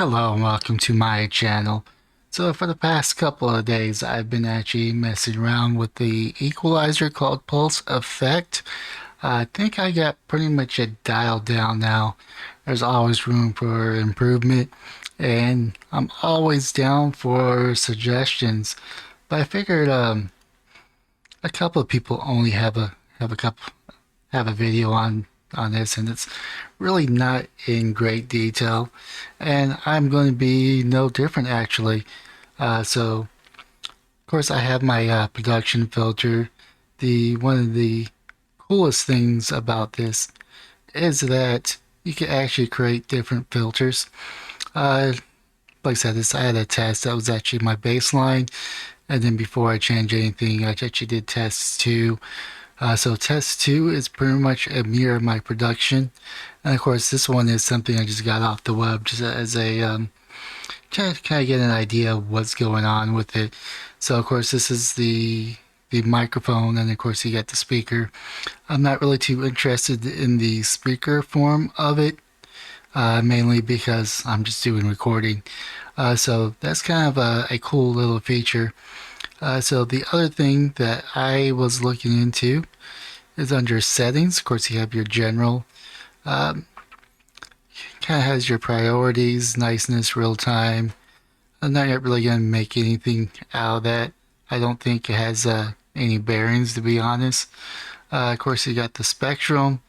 Hello and welcome to my channel. So for the past couple of days I've been actually messing around with the equalizer called PulseEffect. I think I got pretty much it dialed down now. There's always room for improvement and I'm always down for suggestions. But I figured a couple of people only have a video on this, and it's really not in great detail, and I'm going to be no different actually. So of course I have my production filter. The one of the coolest things about this is that you can actually create different filters. uh, like I said, I had a test that was actually my baseline, and then before I change anything I actually did tests too. So test 2 is pretty much a mirror of my production. And of course this one is something I just got off the web just as a trying to kind of get an idea of what's going on with it. So of course this is the microphone, and of course you got the speaker. I'm not really too interested in the speaker form of it, mainly because I'm just doing recording. So that's kind of a cool little feature. So the other thing that I was looking into is under settings. Of course, you have your general. Um, Kind of has your priorities, niceness, real time. I'm not really going to make anything out of that. I don't think it has any bearings, to be honest. Of course, you got the spectrum.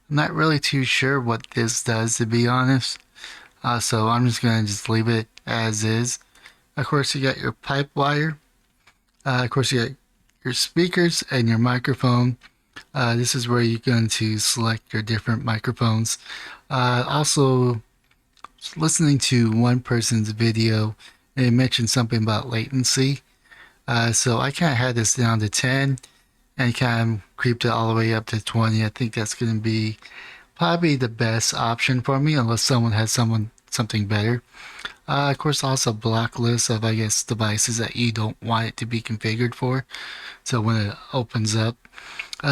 I'm not really too sure what this does, to be honest. So I'm just going to just leave it as is. Of course, you got your pipe wire. Of course, you got your speakers and your microphone. This is where you're going to select your different microphones. Also, listening to one person's video, and it mentioned something about latency. So I kind of had this down to 10 and kind of creeped it all the way up to 20. I think that's going to be probably the best option for me, unless someone has something better. Of course, also block list of, I guess, devices that you don't want it to be configured for. So when it opens up,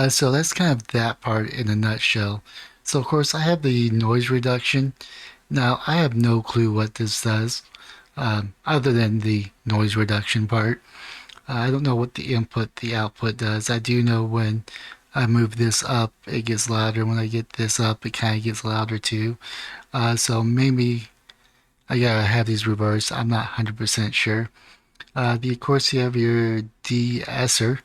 so that's kind of that part in a nutshell. So of course I have the noise reduction. Now I have no clue what this does, other than the noise reduction part. I don't know what the input, the output does. I do know when I move this up, it gets louder. When I get this up, it kind of gets louder too. So maybe I gotta have these reversed. I'm not 100% sure. Of course, you have your de-esser,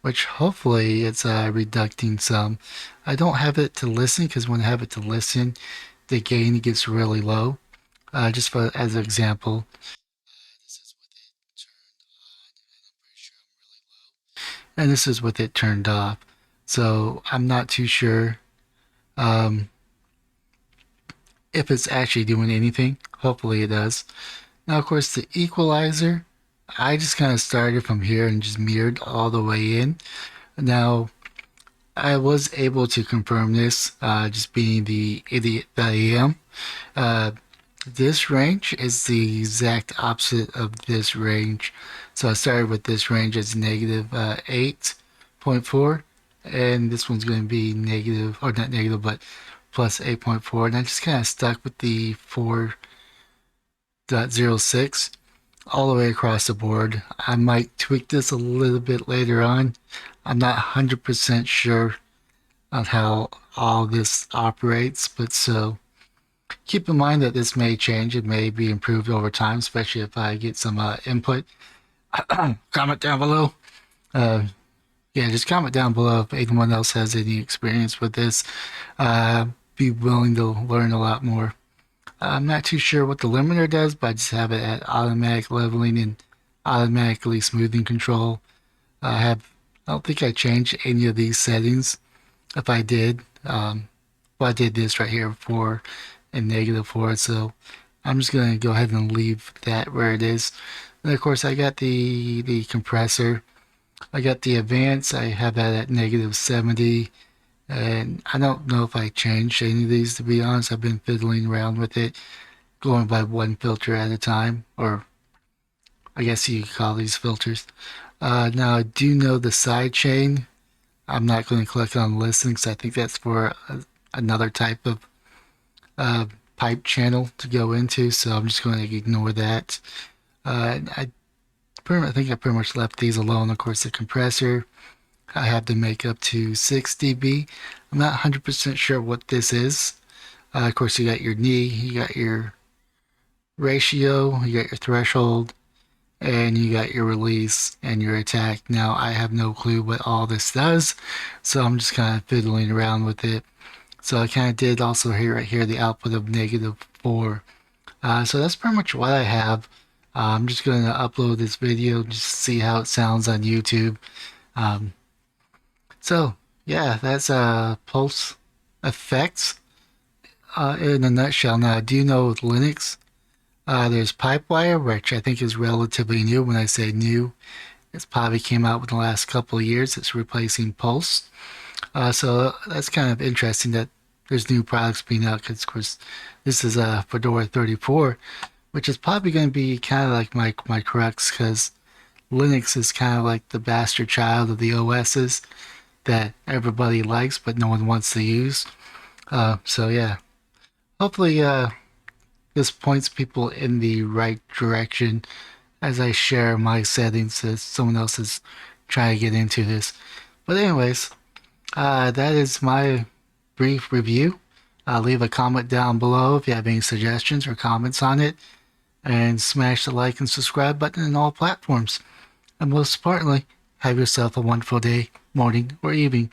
which hopefully it's reducing some. I don't have it to listen because when I have it to listen, the gain gets really low. Just for as an example, this is with it turned on, and I'm pretty sure I'm really low. And this is with it turned off. So I'm not too sure um, if it's actually doing anything. Hopefully it does. Now, of course, the equalizer, I just kind of started from here and just mirrored all the way in. Now, I was able to confirm this, just being the idiot that I am. Uh, this range is the exact opposite of this range. So I started with this range as negative 8.4, and this one's going to be negative, or not negative, but plus 8.4. And I just kind of stuck with the 4.06 all the way across the board. I might tweak this a little bit later on. I'm not 100% sure on how all this operates, but so keep in mind that this may change. It may be improved over time, especially if I get some input. Comment down below. Uh, yeah, just comment down below if anyone else has any experience with this. Be willing to learn a lot more. I'm not too sure what the limiter does, but I just have it at automatic leveling and automatically smoothing control. I don't think I changed any of these settings. If I did, well, I did this right here for and negative 4, so I'm just gonna go ahead and leave that where it is. And of course, I got the compressor. I got the advance. I have that at negative 70. And I don't know if I changed any of these, to be honest. I've been fiddling around with it, going by one filter at a time, or I guess you could call these filters. Now I do know the side chain. I'm not going to click on listen because I think that's for another type of pipe channel to go into, so I'm just going to ignore that. I think I pretty much left these alone. Of course, the compressor I have to make up to 6 dB. I'm not 100% sure what this is. Of course, you got your knee, you got your ratio, you got your threshold, and you got your release and your attack. Now, I have no clue what all this does, so I'm just kind of fiddling around with it. So I kind of did also here right here the output of -4. So that's pretty much what I have. I'm just going to upload this video just to see how it sounds on YouTube. Um, so yeah, that's Pulse Effects in a nutshell. Now, do you know with Linux, there's Pipewire, which I think is relatively new. When I say new, it's probably came out within the last couple of years. It's replacing Pulse. So that's kind of interesting that there's new products being out because, of course, this is a Fedora 34, which is probably going to be kind of like my crux because Linux is kind of like the bastard child of the OSs that everybody likes but no one wants to use. So yeah, hopefully this points people in the right direction as I share my settings as someone else is trying to get into this. But anyways, that is my brief review. Leave a comment down below if you have any suggestions or comments on it, and smash the like and subscribe button in all platforms. And most importantly, have yourself a wonderful day, morning, or evening.